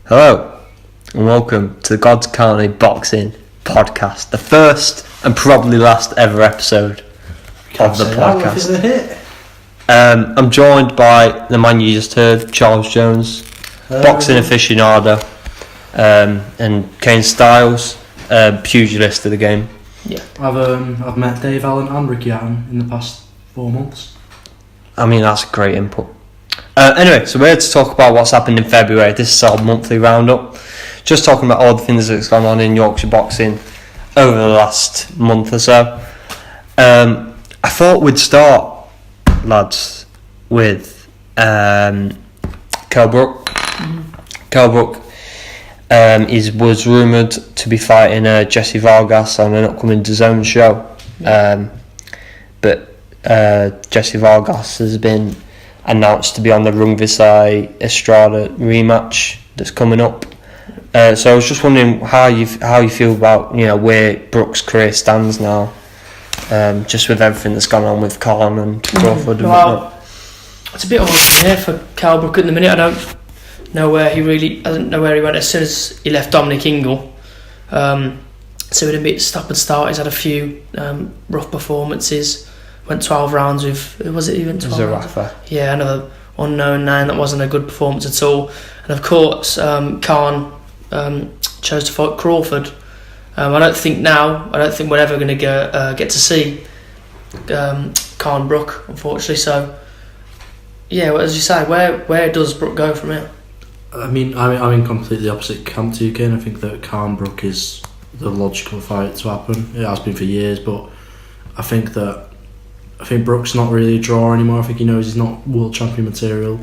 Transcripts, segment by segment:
Hello, and welcome to the God's County Boxing Podcast, the first and probably last ever episode of the podcast. I'm joined by the man you just heard, Charles Jones, boxing aficionado, and Kane Styles, pugilist of the game. Yeah, I've met Dave Allen and Ricky Allen in the past 4 months. I mean, that's a great input. Anyway, so we're here to talk about what's happened in February. This is our monthly roundup. Just talking about all the things that's gone on in Yorkshire boxing over the last month or so. I thought we'd start, lads, with Kell Brook. Kell Brook was rumoured to be fighting Jesse Vargas on an upcoming DAZN show. But Jesse Vargas has been announced to be on the Rungvisai Estrada rematch that's coming up. So I was just wondering how you feel about where Brook's career stands now, just with everything that's gone on with Khan and Crawford. It's a bit odd here for Kell Brook at the minute. I don't know where he went as soon as he left Dominic Ingle. So it a bit stop and start. He's had a few rough performances. Went 12 rounds with, was it even 12 rounds? Zarafa. Yeah, another unknown nine. That wasn't a good performance at all. And of course, Khan chose to fight Crawford. I don't think we're ever going to get to see Khan Brook, unfortunately. So, yeah, as you say, where does Brook go from here? I'm in completely opposite camp to you, Ken. I think that Khan Brook is the logical fight to happen. It has been for years, but I think Brook's not really a draw anymore. I think he knows he's not world champion material,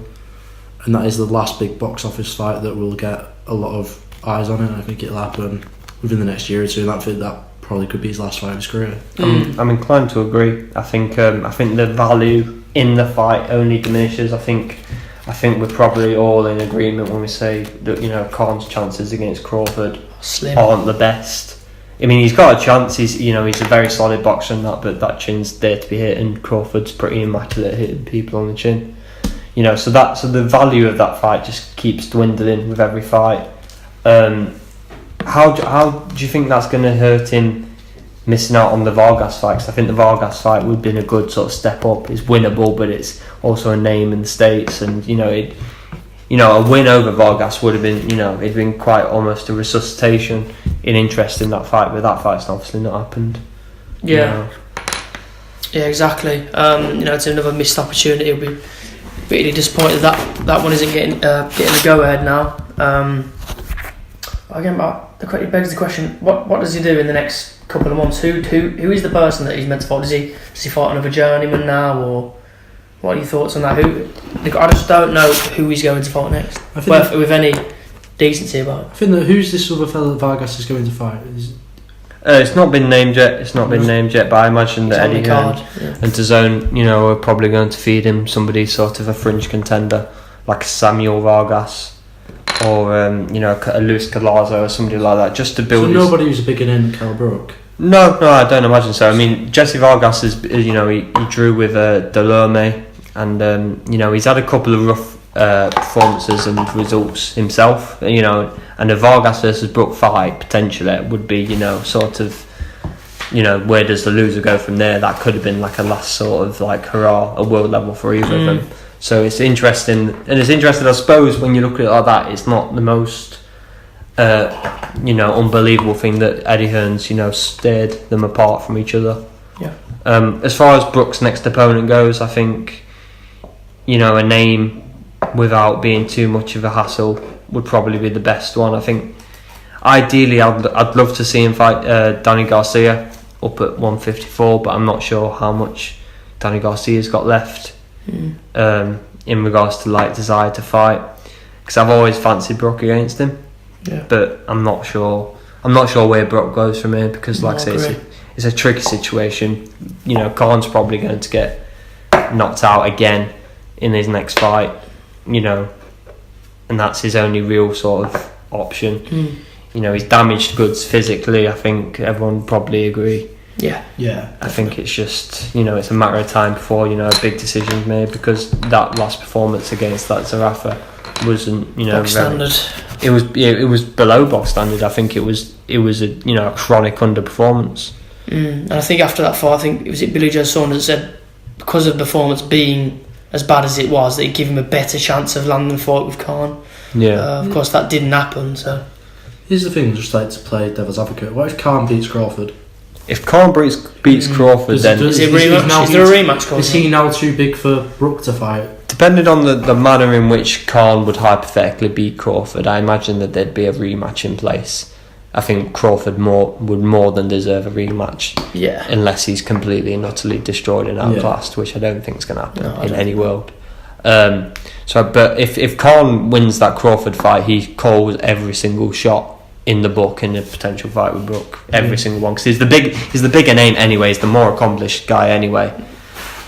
and that is the last big box office fight that will get a lot of eyes on it. I think it'll happen within the next year or two, and I think that probably could be his last fight of his career. I'm inclined to agree. I think the value in the fight only diminishes. I think we're probably all in agreement when we say that Khan's chances against Crawford Slim. aren't the best. I mean, he's got a chance. He's a very solid boxer and that, but that chin's there to be hit, and Crawford's pretty immaculate at hitting people on the chin. So the value of that fight just keeps dwindling with every fight. How do you think that's going to hurt him missing out on the Vargas fight? Because I think the Vargas fight would have been a good sort of step up. It's winnable, but it's also a name in the States, and a win over Vargas would have been, it'd been quite almost a resuscitation in interest in that fight, but that fight's obviously not happened. Yeah, yeah, exactly. It's another missed opportunity. It'll be really disappointed that one isn't getting a go ahead now. Again, it begs the question: what does he do in the next couple of months? Who is the person that he's meant to fight? Does he fight another journeyman now, or what are your thoughts on that? I just don't know who he's going to fight next. With any decency about it. I think that who's this other fella that Vargas is going to fight? It's not been named yet. But I imagine that Eddie and DAZN, are probably going to feed him somebody sort of a fringe contender, like Samuel Vargas, or a Luis Colazo or somebody like that, just to build. So nobody who's a bigger name than Kell Brook. No, I don't imagine so. I mean, Jesse Vargas is, he drew with Delorme, and he's had a couple of rough performances and results himself, and a Vargas versus Brook fight potentially would be, where does the loser go from there? That could have been like a last sort of like hurrah at world level for either of them. So it's interesting, I suppose, when you look at it like that. It's not the most unbelievable thing that Eddie Hearn's stared them apart from each other. Yeah. As far as Brook's next opponent goes, I think a name without being too much of a hassle would probably be the best one. I think ideally I'd love to see him fight Danny Garcia up at 154, but I'm not sure how much Danny Garcia's got left in regards to desire to fight, because I've always fancied Brook against him. Yeah. But I'm not sure where Brook goes from here, because like I say, it's a tricky situation. Khan's probably going to get knocked out again in his next fight, and that's his only real sort of option. He's damaged goods physically. I think everyone would probably agree. Yeah. I think it's just, it's a matter of time before, a big decision's made, because that last performance against that Zarafa wasn't, you know, Box standard. It was below box standard. I think it was a, you know, a chronic underperformance. And I think after that fight, I think it was Billy Joe Saunders that said because of the performance being as bad as it was, that it'd give him a better chance of landing the fight with Khan. Yeah. Of course, that didn't happen. So Here's the thing, just like to play devil's advocate. What if Khan beats Crawford? If Khan beats Crawford, then is it rematch? Is there a rematch? Is he now too big for Brook to fight? depending on the manner in which Khan would hypothetically beat Crawford, I imagine that there'd be a rematch in place. I think Crawford would more than deserve a rematch. Yeah. Unless he's completely and utterly destroyed and outclassed, which I don't think is going to happen in any world. But if Khan wins that Crawford fight, he calls every single shot in the book in a potential fight with Brook, every single one, because he's the bigger name anyway. He's the more accomplished guy anyway.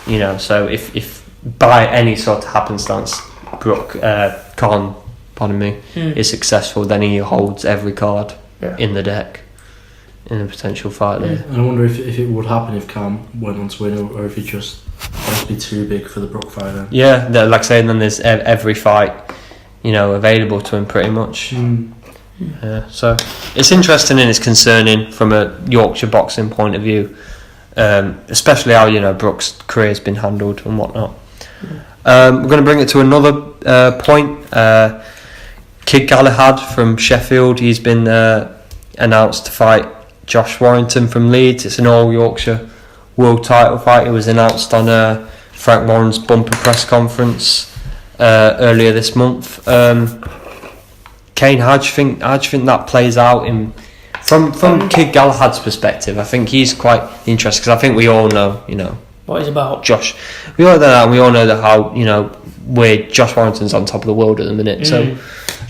You know, so if by any sort of happenstance Khan, is successful, then he holds every card in the deck in a potential fight there. And I wonder if it would happen if Khan went on to win, or if he just must be too big for the Brook fight then. Yeah, like I say, and then there's every fight, you know, available to him pretty much. So it's interesting and it's concerning from a Yorkshire boxing point of view, especially how, you know, Brook's career's been handled and whatnot. We're going to bring it to another point. Kid Galahad from Sheffield, he's been announced to fight Josh Warrington from Leeds. It's an all Yorkshire world title fight. It was announced on Frank Warren's bumper press conference earlier this month. Kane, how do you think that plays out from Kid Galahad's perspective? I think he's quite interesting, because I think we all know, you know, what he's about. Josh. We all know that, and we all know that how, you know, where Josh Warrington's on top of the world at the minute. So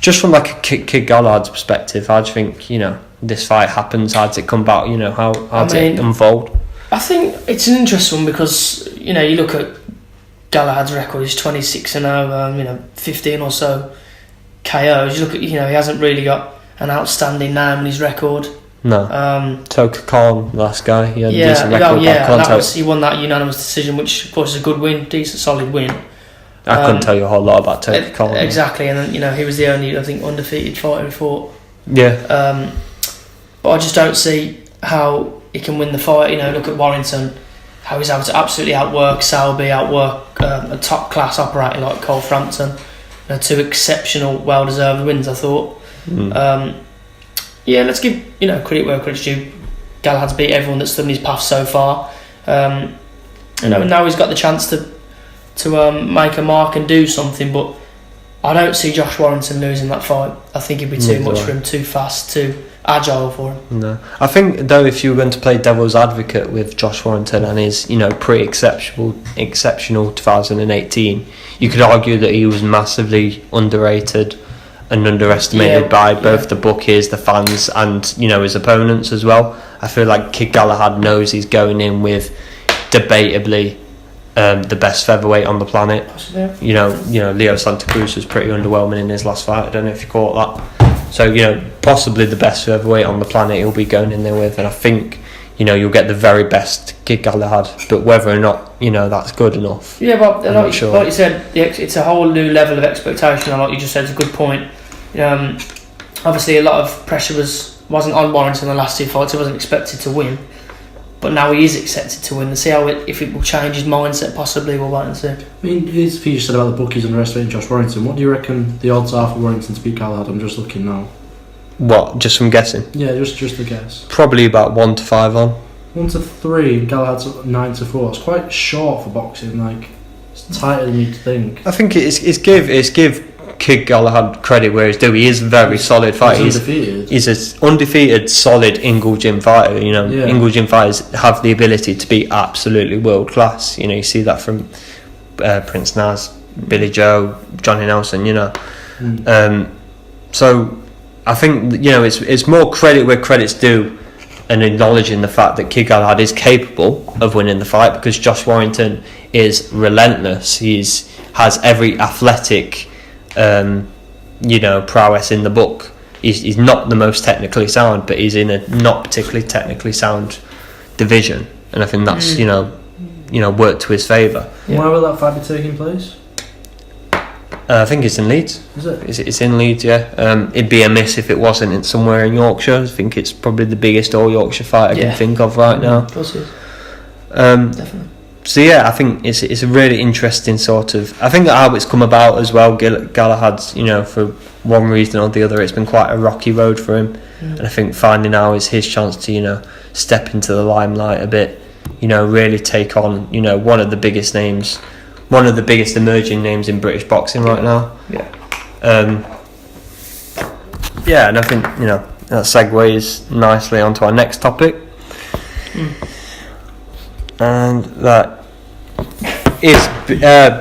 just from like a Kid Galahad's perspective, how do you think, you know, this fight happens? How does it come about? You know, how does it unfold? I think it's an interesting one because, you know, you look at Galahad's record, he's 26-0, you know, 15 or so KOs. You look at, you know, he hasn't really got an outstanding name in his record. No. Toka Khan, last guy, he had a decent record. He won that unanimous decision, which of course is a good win, decent solid win. I couldn't tell you a whole lot about Toka Khan. Exactly, and then, you know, he was the only, I think, undefeated fighter who fought. Yeah. But I just don't see how he can win the fight. You know, look at Warrington, how he's able to absolutely outwork Selby, outwork a top class operator like Cole Frampton. You know, two exceptional, well deserved wins, I thought. Let's give, you know, credit where credit's due. Galahad's beat everyone that's stood in his path so far. You know, now he's got the chance to make a mark and do something, but I don't see Josh Warrington losing that fight. I think it'd be too much for him, too fast, too agile for him. No, I think though, if you were going to play devil's advocate with Josh Warrington and his, you know, pretty exceptional 2018, you could argue that he was massively underrated and underestimated by both the bookies, the fans, and, you know, his opponents as well. I feel like Kid Galahad knows he's going in with debatably the best featherweight on the planet. Possibly. You know, Leo Santa Cruz was pretty underwhelming in his last fight. I don't know if you caught that. So, you know, possibly the best featherweight on the planet he'll be going in there with, and I think, you know, you'll get the very best Kid Galahad, but whether or not, you know, that's good enough. Yeah, but like you said, it's a whole new level of expectation, and like you just said, it's a good point. Obviously a lot of pressure wasn't on Warrington in the last two fights. He wasn't expected to win, but now he is expected to win. And see how if it will change his mindset, possibly. We'll wait and see. I mean, here's the you said about the bookies underestimating Josh Warrington. What do you reckon the odds are for Warrington to beat Galahad? I'm just looking now. What, just from guessing? Yeah, just a guess. Probably about 1 to 5 on. 1 to 3. Galahad's 9 to 4. It's quite short for boxing. Like, it's tighter than you'd think. I think it's give Kid Galahad credit where he's due. He is a very solid fighter. He's undefeated. He's an undefeated, solid Ingle Gym fighter. You know, Ingle Gym fighters have the ability to be absolutely world class. You know, you see that from Prince Naz, Billy Joe, Johnny Nelson. You know, so I think, you know, it's more credit where credit's due, and acknowledging the fact that Kid Galahad is capable of winning the fight, because Josh Warrington is relentless. Has every athletic, you know, prowess in the book. He's not the most technically sound, but he's in a not particularly technically sound division, and I think that's you know worked to his favour. Where will that fight be taking place? I think it's in Leeds. Is it? It's in Leeds, yeah. It'd be a miss if it wasn't in somewhere in Yorkshire. I think it's probably the biggest all Yorkshire fight I can think of right now. Of course it is. Definitely. So yeah, I think it's a really interesting sort of. I think that how it's come about as well. Galahad's, for one reason or the other, it's been quite a rocky road for him, and I think finding now is his chance to step into the limelight a bit. Really take on one of the biggest names, one of the biggest emerging names in British boxing right now. Yeah. Yeah, and I think that segues nicely onto our next topic. And that is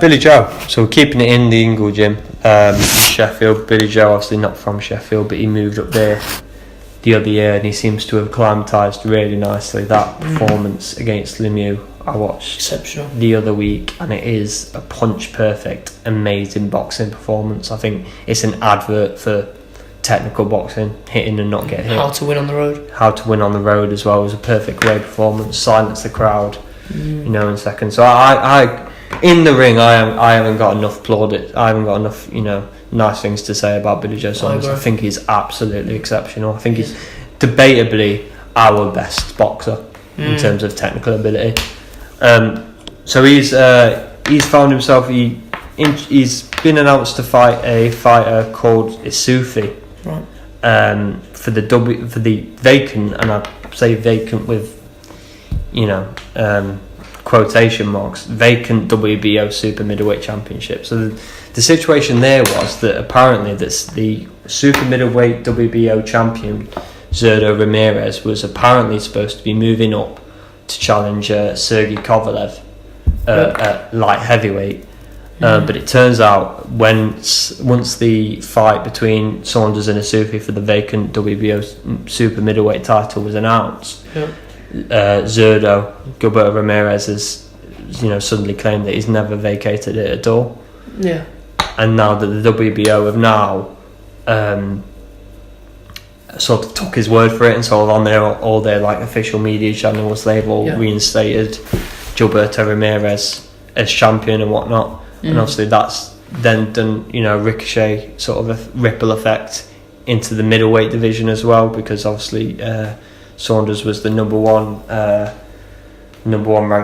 Billy Joe. So we're keeping it in the Ingle Gym, Sheffield. Billy Joe, obviously not from Sheffield, but he moved up there the other year, and he seems to have acclimatised really nicely. That performance against Lemieux, I watched Exceptional. the other week, and it is a punch perfect, amazing boxing performance. I think it's an advert for technical boxing, hitting and not get hit. How to win on the road. How to win on the road as well. It was a perfect away performance, silence the crowd, in seconds. So I in the ring, I haven't got enough plaudits. I haven't got enough, nice things to say about Billy Joe Saunders. I think he's absolutely exceptional. I think he's debatably our best boxer in terms of technical ability. So he's found himself. He's been announced to fight a fighter called Isufi. Right. For the vacant, and I say vacant with quotation marks, vacant WBO super middleweight championship. So the situation there was that apparently the super middleweight WBO champion Zurdo Ramirez was apparently supposed to be moving up to challenge Sergey Kovalev at light heavyweight. But it turns out once the fight between Saunders and Isufi for the vacant WBO super middleweight title was announced, Zurdo Gilberto Ramirez has suddenly claimed that he's never vacated it at all. Yeah. And now that the WBO have now sort of took his word for it, and sort of on all their like official media channels they've all reinstated Gilberto Ramirez as champion and whatnot. And obviously that's then done ricochet sort of a ripple effect into the middleweight division as well, because obviously Saunders was the number one ranked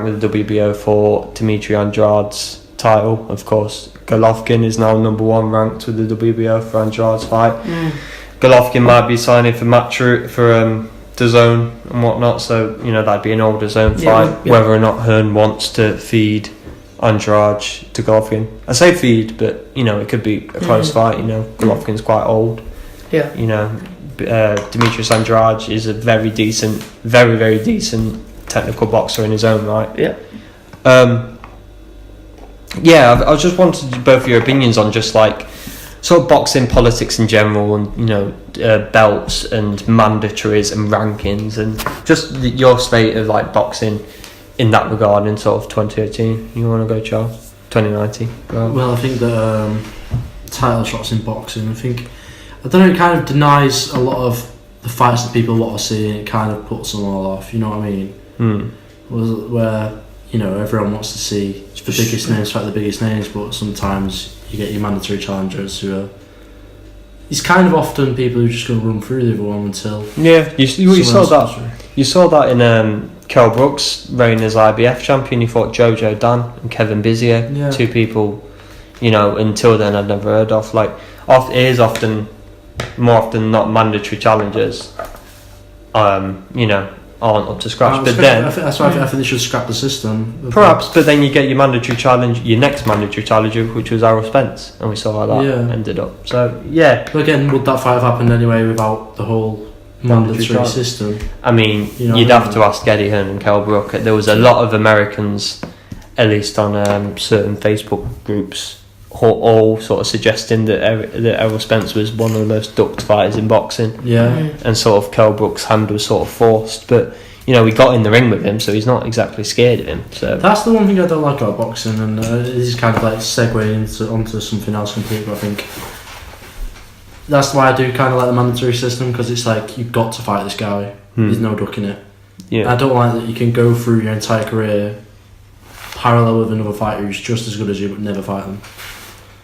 with the WBO for Dimitri Andrade's title. Of course, Golovkin is now number one ranked with the WBO for Andrade's fight. Golovkin might be signing for DAZN and whatnot, so that'd be an old DAZN fight. Whether or not Hearn wants to feed Andrade to Golovkin, I say feed, but it could be a close fight. Golovkin's quite old. Yeah. Demetrius Andrade is a very very decent technical boxer in his own right. Yeah. I just wanted both your opinions on just like sort of boxing politics in general, and belts and mandatories and rankings, and just your state of like boxing in that regard in sort of 2018. You want to go, Charles? 2019. Well, I think that title shots in boxing, I don't know, it kind of denies a lot of the fights that people want to see, and it kind of puts them all off, you know what I mean? Where everyone wants to see the biggest names fight the biggest names, but sometimes you get your mandatory challengers who are... It's kind of often people who are just going to run through the other one until... Yeah, you saw that. You saw that in Kell Brooks' reign as IBF champion. He fought Jojo Dan and Kevin Bizier, two people, until then I'd never heard of. Like, it is more often not mandatory challengers, aren't up to scratch. But then that's why I think they should scrap the system. Perhaps, but then you get your next mandatory challenger, which was Errol Spence, and we saw how that ended up. So But again, would that fight have happened anyway without the whole mandatory system? I mean, you'd have to ask Eddie Hearn and Kell Brook. There was a lot of Americans, at least on certain Facebook groups, all sort of suggesting that Errol Spence was one of the most ducked fighters in boxing. And sort of Kell Brook's hand was sort of forced, but we got in the ring with him, so he's not exactly scared of him. So that's the one thing I don't like about boxing, and this is kind of like segueing onto something else completely. But I think that's why I do kind of like the mandatory system, because it's like you've got to fight this guy. There's no ducking it. I don't like that you can go through your entire career parallel with another fighter who's just as good as you but never fight them.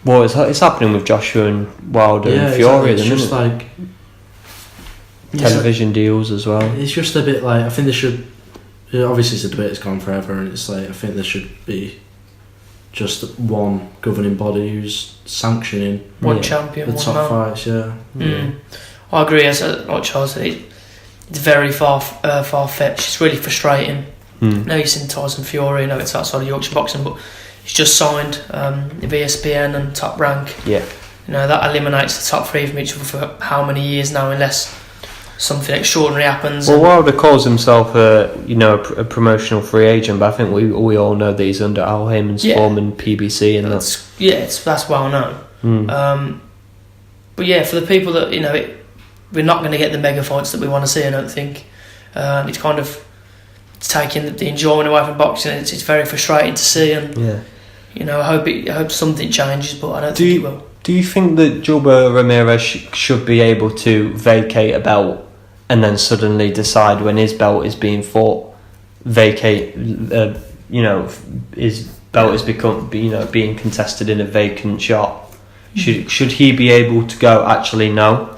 Well, it's happening with Joshua and Wilder and Fury at the it's just minute. like Television deals as well. It's just a bit like, I think there should. Obviously, it's a debate that's gone forever, and it's like I think there should be just one governing body who's sanctioning One champion, the one top man. fights. Yeah. I agree. As like Charles said, it's very far fetched. It's really frustrating. Now you've seen Tyson Fury. I know it's outside of Yorkshire boxing, but he's just signed with ESPN and Top Rank. Yeah. You know, that eliminates the top three from each other for how many years now, unless something extraordinary happens. Well, Wilder calls himself a promotional free agent, but I think we all know that he's under Al Heyman's form and PBC, and that's well known. But yeah, for the people that we're not going to get the mega fights that we want to see. I don't think it's kind of taking the enjoyment away from boxing. It's very frustrating to see, and I hope something changes, but I don't think it will. Do you think that Gilbert Ramirez should be able to vacate a belt and then suddenly decide when his belt is being fought, his belt is being contested in a vacant shot? Should he be able to go, actually no,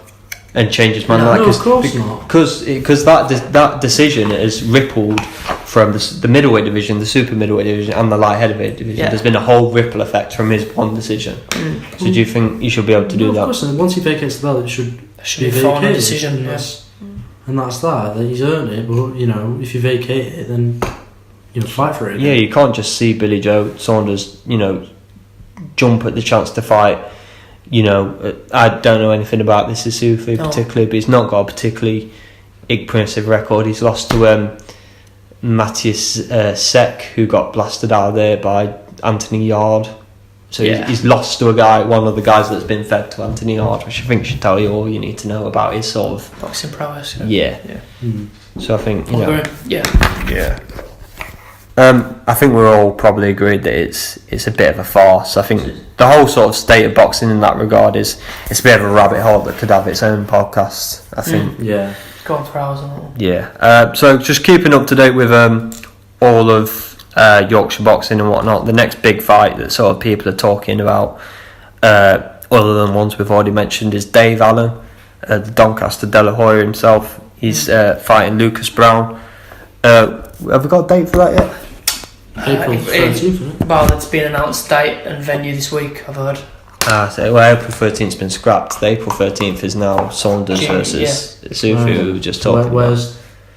and change his mind? No, of course not. Because that decision has rippled from the middleweight division, the super middleweight division, and the light heavyweight division. Yeah. There's been a whole ripple effect from his one decision. So do you think he should be able to do Of that? course, and once he vacates the belt, it should be a final vacated. decision. And that's that. He's earned it, but if you vacate it, then fight for it. Yeah, you can't just see Billy Joe Saunders, jump at the chance to fight. I don't know anything about this Isufi particularly, but he's not got a particularly impressive record. He's lost to Matthias Sek, who got blasted out of there by Anthony Yard. So he's lost to one of the guys that's been fed to Anthony Yard, which I think should tell you all you need to know about his sort of boxing prowess. Yeah. So I think Yeah. I think we're all probably agreed that it's a bit of a farce. I think the whole sort of state of boxing in that regard it's a bit of a rabbit hole that could have its own podcast, I think. Yeah. Go on for hours and all. Yeah. So just keeping up to date with all of Yorkshire boxing and whatnot. The next big fight that sort of people are talking about, other than ones we've already mentioned, is Dave Allen, the Doncaster De La Hoya himself. He's fighting Lucas Brown. Have we got a date for that yet? April 13th, isn't it? Well, it's been announced date and venue this week, I've heard. April 13th's been scrapped. The April 13th is now Saunders versus Sufi, who we were just talking about.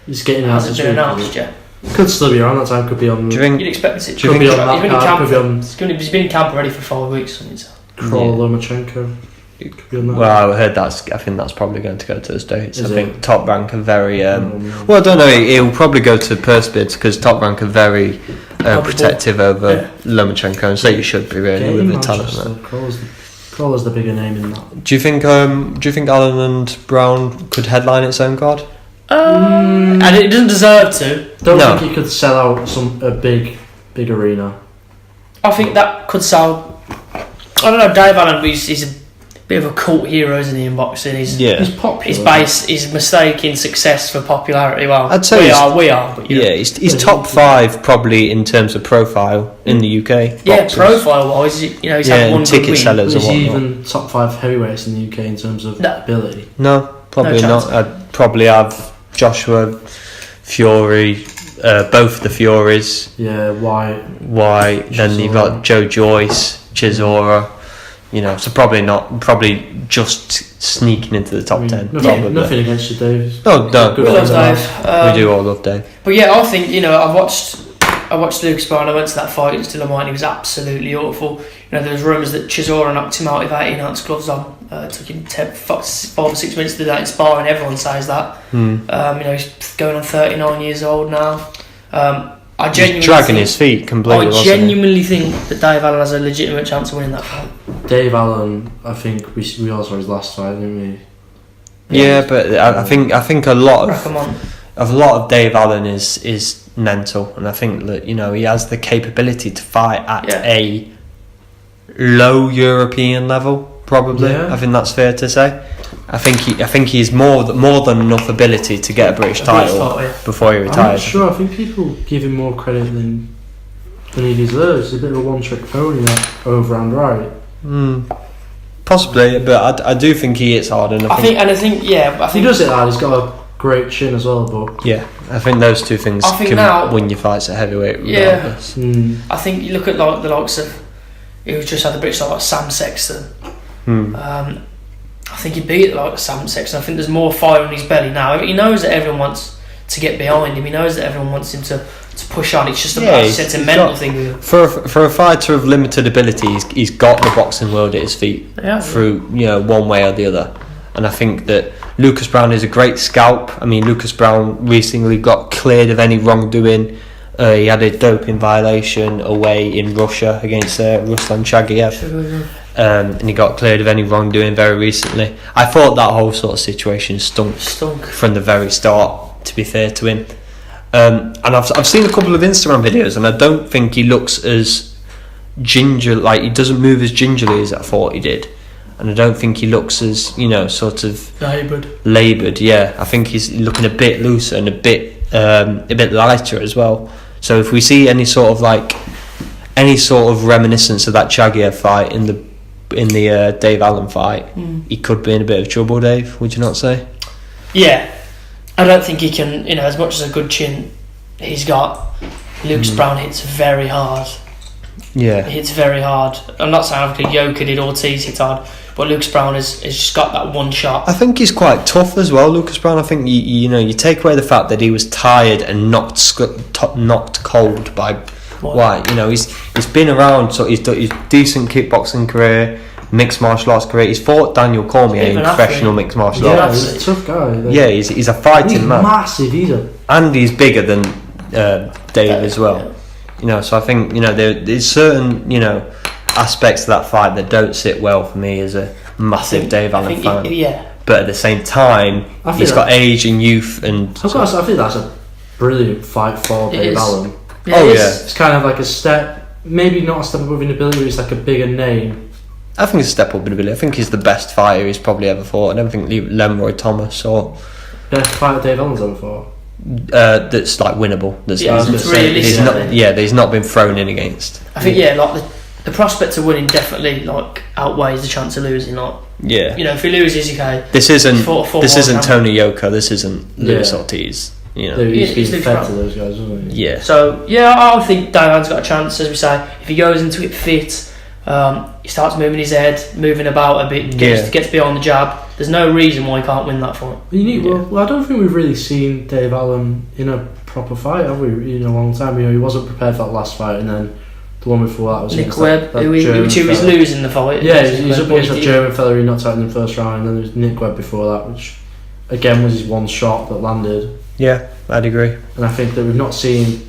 He's getting out Hasn't this been week. announced yet. Could still be around that time. Could be on. Do you think? You'd expect it. Could be on that card. Could be on He's been in camp already for 5 weeks. Kroll Lomachenko. Could be on that. Well, I heard I think that's probably going to go to those dates. Is I think it? Top Rank are very. Well, I don't know. He'll probably go to purse bids because Top Rank are very protective over Lomachenko, and so you should be really with the talent. Kroll is the bigger name in that. Do you think Allen and Brown could headline its own card? And it doesn't deserve to. Don't think he could sell out a big arena. I think that could sell. I don't know. Dave Allen, he's a bit of a cult hero, isn't he, in boxing? He's popular. He's mistaking success for popularity. Well, I'd say we are. But, he's top 5 probably in terms of profile in the UK. Yeah, boxers. profile wise, he's had one ticket good win. sellers Is and he whatnot. even top 5 heavyweights in the UK in terms of ability? No, probably No not. chance. I'd probably have Joshua, Fury, both the Furies. Yeah, why? Then you've got Joe Joyce, Chisora. So probably just sneaking into the top 10. Nothing against you, Dave. No, We love Dave. we do all love Dave. But yeah, I think I watched Lucas Brown. I went to that fight in Still. He was absolutely awful. There was rumours that Chisora knocked him out with 18-ounce gloves on. Took him 5 or 6 minutes to do that in sparring. Everyone says that. He's going on 39 years old now. I genuinely He's dragging his feet completely. I genuinely think that Dave Allen has a legitimate chance of winning that fight. Dave Allen, I think we all saw his last fight, didn't we? Yeah, but I think a lot of Dave Allen is mental, and I think that he has the capability to fight at a low European level. Probably, I think that's fair to say. I think he's more than enough ability to get a British title before he retires. I'm not sure. I think people give him more credit than he deserves. He's a bit of a one-trick pony, that over and right. Possibly, but I do think he hits hard, and I think He does it hard. He's got a great chin as well, but yeah, I think those two things can win your fights at heavyweight regardless. I think you look at like the likes of who just had the British like Sam Sexton. I think he beat like Sam Sexton. I think there's more fire in his belly now. He knows that everyone wants to get behind him. He knows that everyone wants him to push on. It's just a sentimental thing. For a fighter of limited ability, he's got the boxing world at his feet through one way or the other. And I think that Lucas Browne is a great scalp. I mean, Lucas Browne recently got cleared of any wrongdoing. He had a doping violation away in Russia against Ruslan Chagayev. And he got cleared of any wrongdoing very recently. I thought that whole sort of situation stunk from the very start, to be fair to him. And I've seen a couple of Instagram videos, and I don't think he looks as ginger, like he doesn't move as gingerly as I thought he did. And I don't think he looks as, sort of laboured. Yeah, I think he's looking a bit looser and a bit lighter as well. So if we see any sort of reminiscence of that Chagayev fight in the Dave Allen fight, he could be in a bit of trouble, Dave, would you not say? Yeah, I don't think he can, as much as a good chin he's got, Lucas Browne hits very hard. Yeah. He hits very hard. I'm not saying like Yoka did, Ortiz hit hard, but Lucas Browne has just got that one shot. I think he's quite tough as well, Lucas Browne. I think you take away the fact that he was tired and knocked cold by White. He's been around, so he's done his decent kickboxing career, mixed martial arts career. He's fought Daniel Cormier in professional mixed martial arts. He's a tough guy. Yeah, he's a fighting man. He's massive. And he's bigger than Dave as well. So I think there's certain aspects of that fight that don't sit well for me as a massive Dave Allen fan. But at the same time, he's got age and youth, and I think that's a brilliant fight for Dave Allen. It's kind of like a step, maybe not a step above in ability, but it's like a bigger name. I think it's a step up in ability. I think he's the best fighter he's probably ever fought. I don't think Lemroy Thomas or best fighter Dave Allen's ever fought. That's like winnable. He's not been thrown in against. I think like the prospect of winning definitely outweighs the chance of losing. If he loses, okay. This isn't Tony Yoka. This isn't Luis Ortiz. He's been fed to those guys, wasn't he? Yeah. So I think Dave Allen's got a chance, as we say, if he goes into it fit. He starts moving his head, moving about a bit, gets beyond the jab. There's no reason why he can't win that fight. Well, I don't think we've really seen Dave Allen in a proper fight, have we? In a long time. He wasn't prepared for that last fight, and then the one before that was Nick Webb, who was losing the fight. Yeah, he's up against that German fella who knocked out in the first round, and then there was Nick Webb before that, which again was his one shot that landed. Yeah, I'd agree. And I think that we've not seen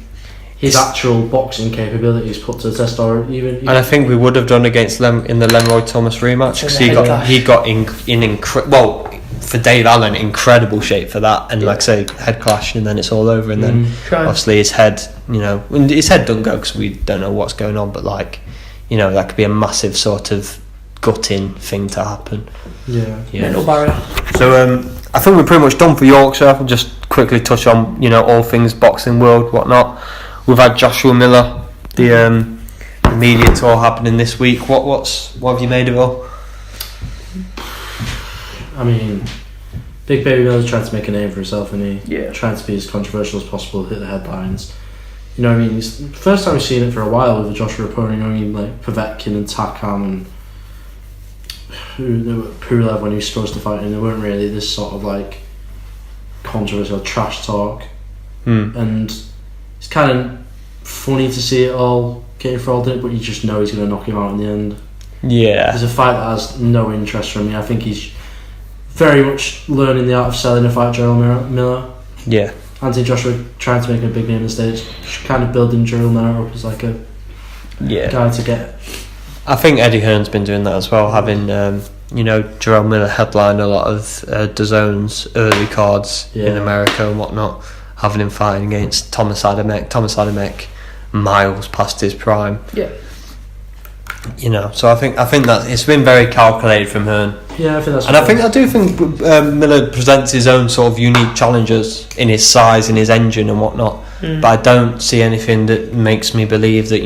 his actual boxing capabilities put to the test, or even. And I think we would have done against in the Lemroy Thomas rematch, because he got in for Dave Allen, incredible shape for that, and like I say, head clash, and then it's all over, and then obviously his head doesn't go because we don't know what's going on, but that could be a massive sort of gutting thing to happen. Mental barrier. So I think we're pretty much done for Yorkshire. I'll just quickly touch on all things boxing world, whatnot. We've had Joshua Miller, the media tour happening this week. What have you made of it all? I mean, Big Baby Miller's trying to make a name for himself, and trying to be as controversial as possible, hit the headlines. It's the first time we've seen it for a while with a Joshua opponent. Like Povetkin and Takam and Pulev when he was supposed to fight, and there weren't really this sort of like controversial trash talk. And it's kind of funny to see it all getting fraud in it, but you just know he's going to knock him out in the end. Yeah. It's a fight that has no interest from me. I think he's very much learning the art of selling a fight, Jarrell Miller. Yeah. Anthony Joshua trying to make a big name on the stage, kind of building Jarrell Miller up as like a guy to get. I think Eddie Hearn's been doing that as well, having Jarrell Miller headline a lot of DAZN's early cards in America and whatnot, having him fighting against Thomas Adamek miles past his prime. Yeah. So I think that it's been very calculated from Hearn. Yeah, I think that's. And I do think Miller presents his own sort of unique challenges in his size, in his engine and whatnot. But I don't see anything that makes me believe that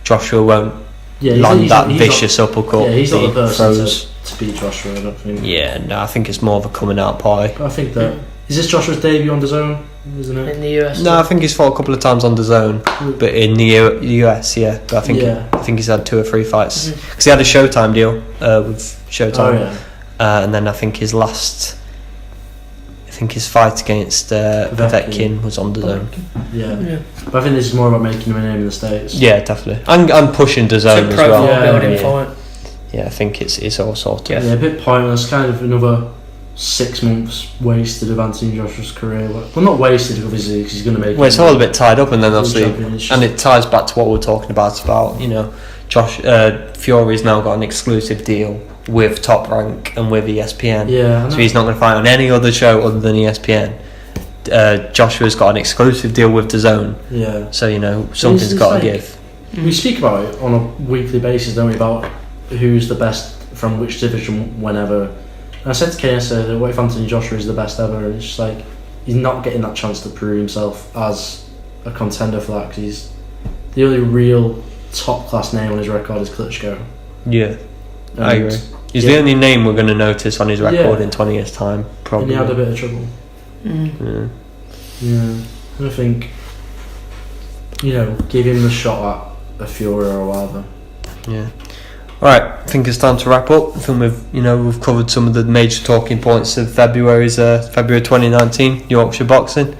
Joshua won't Yeah, land that he's vicious uppercut. Yeah, he's that not the he person throws. to beat Joshua, I don't think. Yeah, no, I think it's more of a coming out party. But I think that... Is this Joshua's debut on DAZN, isn't it? In the US. No, I think he's fought a couple of times on DAZN, but in the US, yeah. But I think he's had 2 or 3 fights because he had a Showtime deal with Showtime, Oh, yeah. and then I think his fight against Povetkin was on DAZN. Yeah. But I think this is more about making him a name in the States. Yeah, definitely, and pushing DAZN It's a as profile well. building Yeah. fight. Yeah, I think it's all sorted. Yeah, a bit pointless, kind of another 6 months wasted of Anthony Joshua's career. Well, not wasted, obviously, because he's going to make Well, it's all a bit tied up, and then World obviously, champion, it's and just- it ties back to what we're talking about Fury's now got an exclusive deal with Top Rank and with ESPN. Yeah, I So know. he's not going to fight on any other show other than ESPN. Joshua's got an exclusive deal with DAZN, Yeah. so something's It's got to like- give. We speak about it on a weekly basis, don't we, about who's the best from which division whenever. And I said to Kane yesterday, what if Anthony Joshua is the best ever? And it's just like, he's not getting that chance to prove himself as a contender for that, because he's the only real top class name on his record is Klitschko. Yeah, I And- agree. He's yeah. the only name we're going to notice on his record Yeah. in 20 years' time, And probably. he had a bit of trouble. Yeah. Yeah. And I think, give him the shot at a Fury or whatever. Yeah. Right, I think it's time to wrap up. I think we've covered some of the major talking points of February 2019 Yorkshire boxing.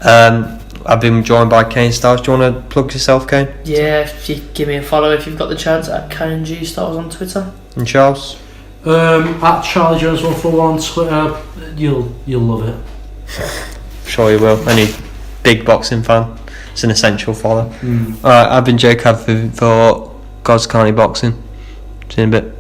I've been joined by Kane Styles. Do you want to plug yourself, Kane? Yeah, if you give me a follow if you've got the chance at KNG Styles on Twitter. And Charles? At Charlie Jones 141 on Twitter, you'll love it. Sure you will. Any big boxing fan, it's an essential follow. Alright, I've been Jake Hadford for God's Carney Boxing. See you in a bit.